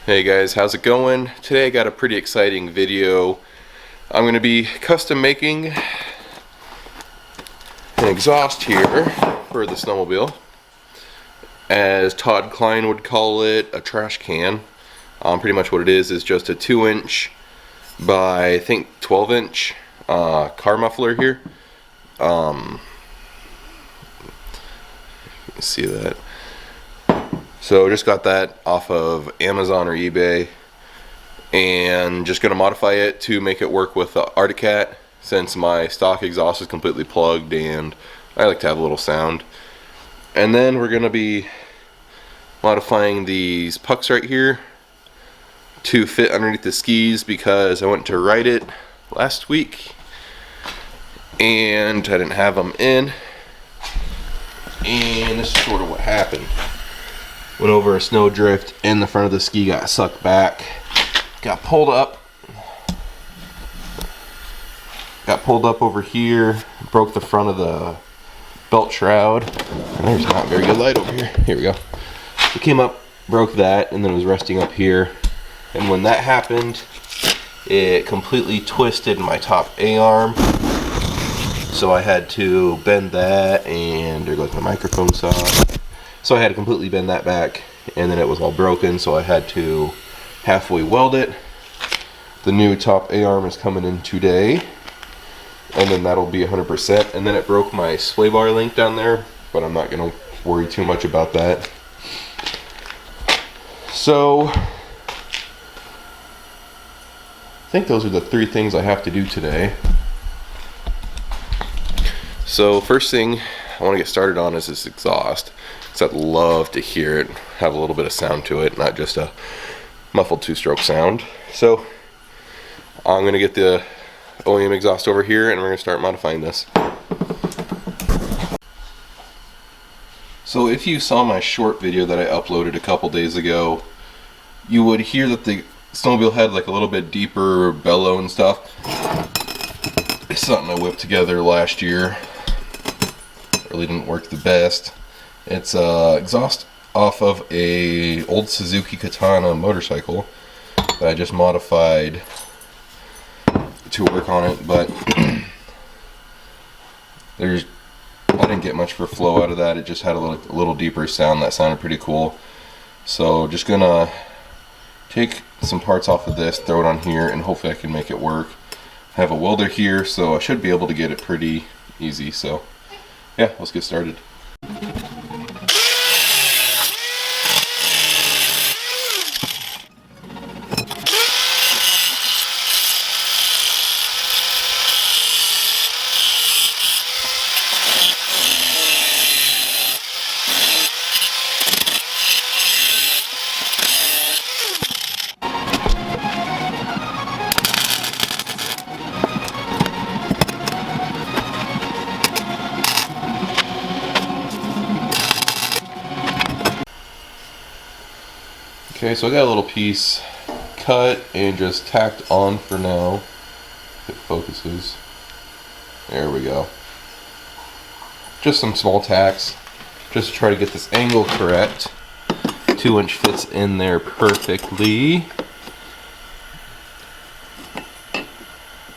Hey guys, how's it going? Today I got a pretty exciting video. I'm going to be custom making an exhaust here for the snowmobile. As Todd Klein would call it, a trash can. Pretty much what it is just a 2-inch by I think 12-inch car muffler here. You can see that. So just got that off of Amazon or eBay, and just going to modify it to make it work with the Articat, since my stock exhaust is completely plugged and I like to have a little sound. And then we're going to be modifying these pucks right here to fit underneath the skis, because I went to ride it last week and I didn't have them in, and this is sort of what happened. Went over a snow drift and the front of the ski got sucked back. Got pulled up over here, broke the front of the belt shroud. And there's not very good light over here. Here we go. It came up, broke that, and then it was resting up here. And when that happened, it completely twisted my top A-arm. So I had to bend that, and there goes my microphone saw. So I had to completely bend that back, and then it was all broken, so I had to halfway weld it. The new top A-arm is coming in today, and then that'll be 100%. And then it broke my sway bar link down there, but I'm not going to worry too much about that. So I think those are the 3 things I have to do today. So first thing I want to get started on is this exhaust. I'd love to hear it have a little bit of sound to it, not just a muffled 2-stroke sound. So I'm going to get the OEM exhaust over here, and we're going to start modifying this. So if you saw my short video that I uploaded a couple days ago, you would hear that the snowmobile had like a little bit deeper bellow and stuff. It's something I whipped together last year. Really didn't work the best. It's exhaust off of a old Suzuki Katana motorcycle that I just modified to work on it, but I didn't get much for flow out of that. It just had a little deeper sound that sounded pretty cool. So just gonna take some parts off of this, throw it on here, and hopefully I can make it work. I have a welder here, so I should be able to get it pretty easy. So yeah, let's get started. Okay, so I got a little piece cut and just tacked on for now. If it focuses. There we go. Just some small tacks, just to try to get this angle correct. 2-inch fits in there perfectly.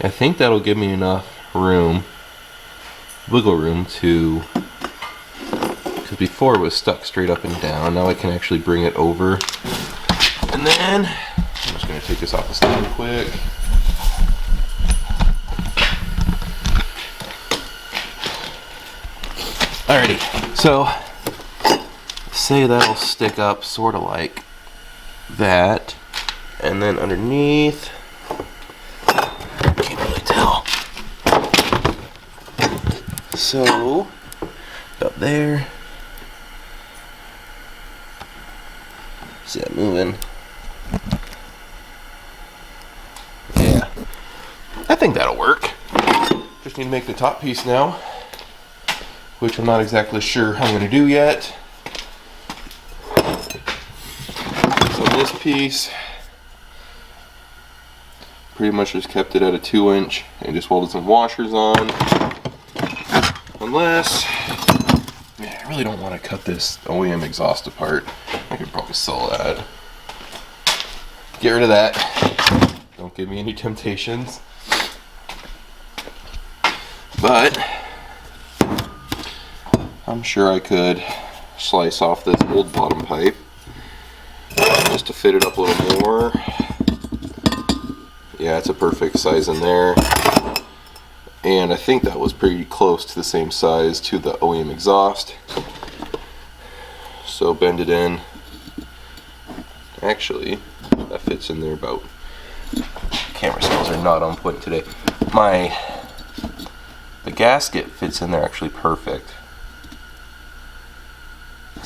I think that'll give me enough room, wiggle room, to, because before it was stuck straight up and down. Now I can actually bring it over. And then I'm just going to take this off the stand quick. Alrighty, so say that'll stick up sort of like that, and then underneath, can't really tell. So up there, see that moving? Yeah, I think that'll work. Just need to make the top piece now, which I'm not exactly sure how I'm going to do yet. So this piece, pretty much just kept it at a 2-inch and just welded some washers on. Unless, man, I really don't want to cut this OEM exhaust apart. I could probably sell that. get rid of that. Don't give me any temptations. But I'm sure I could slice off this old bottom pipe just to fit it up a little more. Yeah, it's a perfect size in there. And I think that was pretty close to the same size to the OEM exhaust. So bend it in. Actually, that fits in there about. Camera skills are not on point today. The gasket fits in there actually perfect.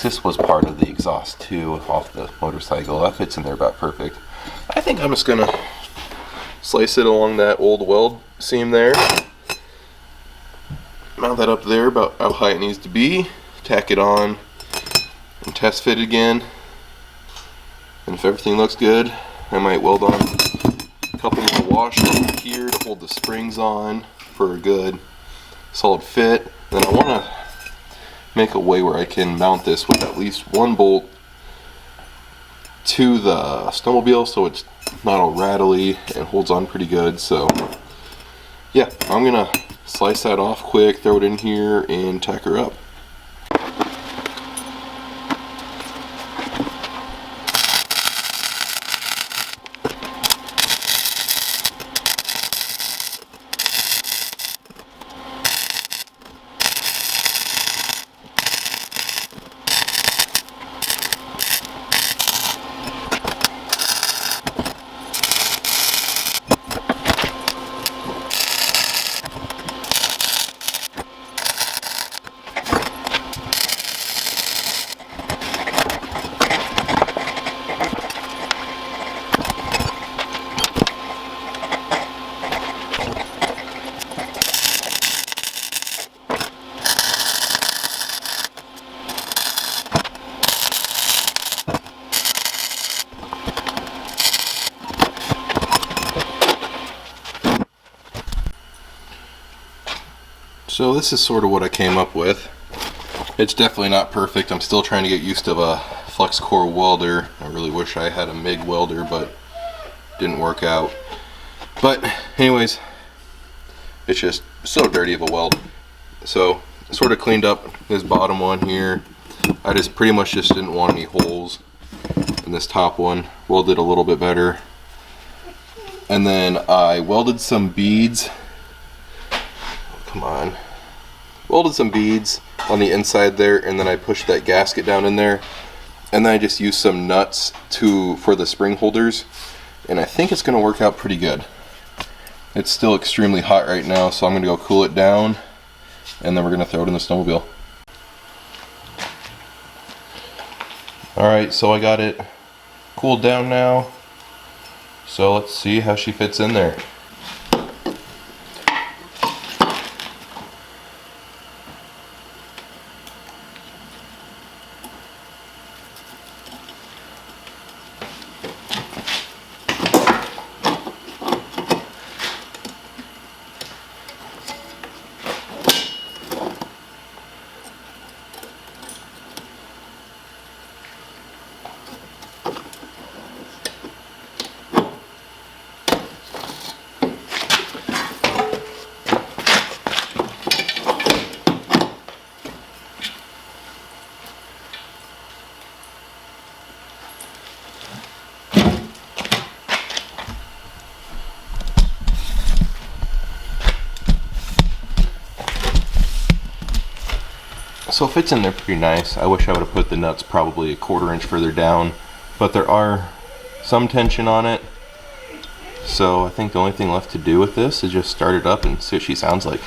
This was part of the exhaust too off the motorcycle. That fits in there about perfect. I think I'm just gonna slice it along that old weld seam there. Mount that up there about how high it needs to be. Tack it on and test fit it again. And if everything looks good, I might weld on a couple more washers over here to hold the springs on for a good solid fit. Then I want to make a way where I can mount this with at least one bolt to the snowmobile so it's not all rattly and holds on pretty good. So yeah, I'm gonna slice that off quick, throw it in here, and tack her up. So this is sort of what I came up with. It's definitely not perfect. I'm still trying to get used to a flux core welder. I really wish I had a MIG welder, but didn't work out. But anyways, it's just so dirty of a weld. So I sort of cleaned up this bottom one here. I just pretty much just didn't want any holes in this top one. Welded a little bit better. And then I welded some beads. Come on. Welded some beads on the inside there, and then I pushed that gasket down in there, and then I just used some nuts for the spring holders, and I think it's going to work out pretty good. It's still extremely hot right now, so I'm going to go cool it down, and then we're going to throw it in the snowmobile. Alright, so I got it cooled down now, so let's see how she fits in there. So it fits in there pretty nice. I wish I would have put the nuts probably a 1/4 inch further down, but there are some tension on it. So I think the only thing left to do with this is just start it up and see what she sounds like.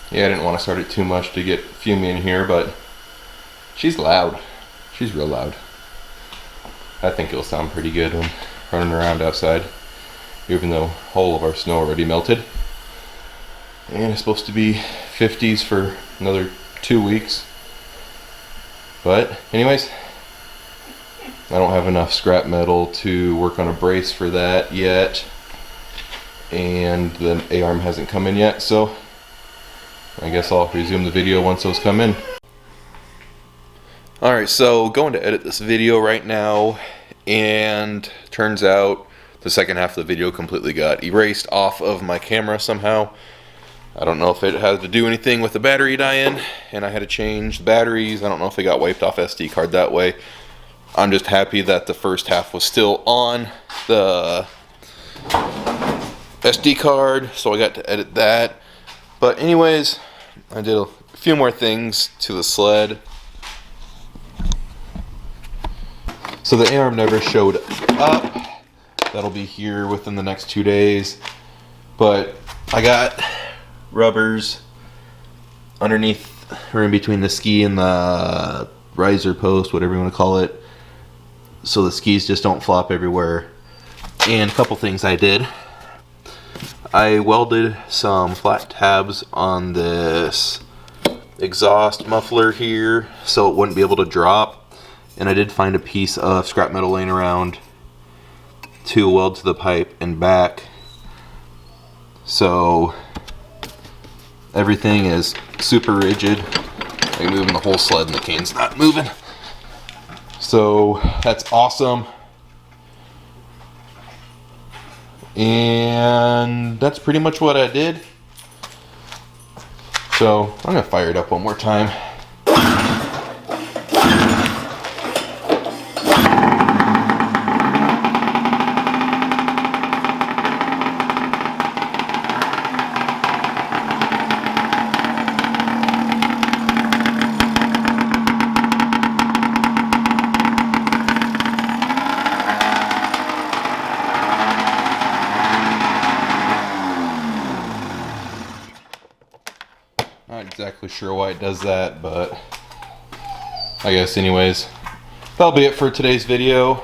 Yeah, I didn't want to start it too much to get Fumi in here, but she's loud. She's real loud. I think it'll sound pretty good when running around outside, even though all of our snow already melted. And it's supposed to be 50s for another 2 weeks. But anyways, I don't have enough scrap metal to work on a brace for that yet. And the A-arm hasn't come in yet, so I guess I'll resume the video once those come in. Alright, so going to edit this video right now, and turns out the second half of the video completely got erased off of my camera somehow. I don't know if it had to do anything with the battery dying, and I had to change the batteries. I don't know if it got wiped off SD card that way. I'm just happy that the first half was still on the SD card, so I got to edit that. But anyways, I did a few more things to the sled. So the A-arm never showed up. That'll be here within the next 2 days. But I got rubbers underneath, or in between the ski and the riser post, whatever you want to call it, so the skis just don't flop everywhere. And a couple things I did. I welded some flat tabs on this exhaust muffler here so it wouldn't be able to drop. And I did find a piece of scrap metal laying around to weld to the pipe and back. So everything is super rigid. I'm moving the whole sled and the cane's not moving. So that's awesome. And that's pretty much what I did. So I'm gonna fire it up one more time. Not exactly sure why it does that, but I guess anyways. That'll be it for today's video.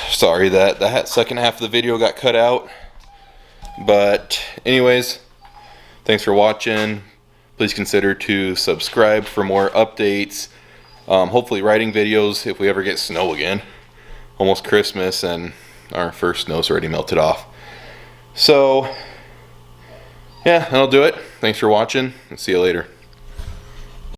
Sorry that the second half of the video got cut out. But anyways, thanks for watching. Please consider to subscribe for more updates. Hopefully riding videos if we ever get snow again. Almost Christmas and our first snow's already melted off. So yeah, that'll do it. Thanks for watching, and see you later.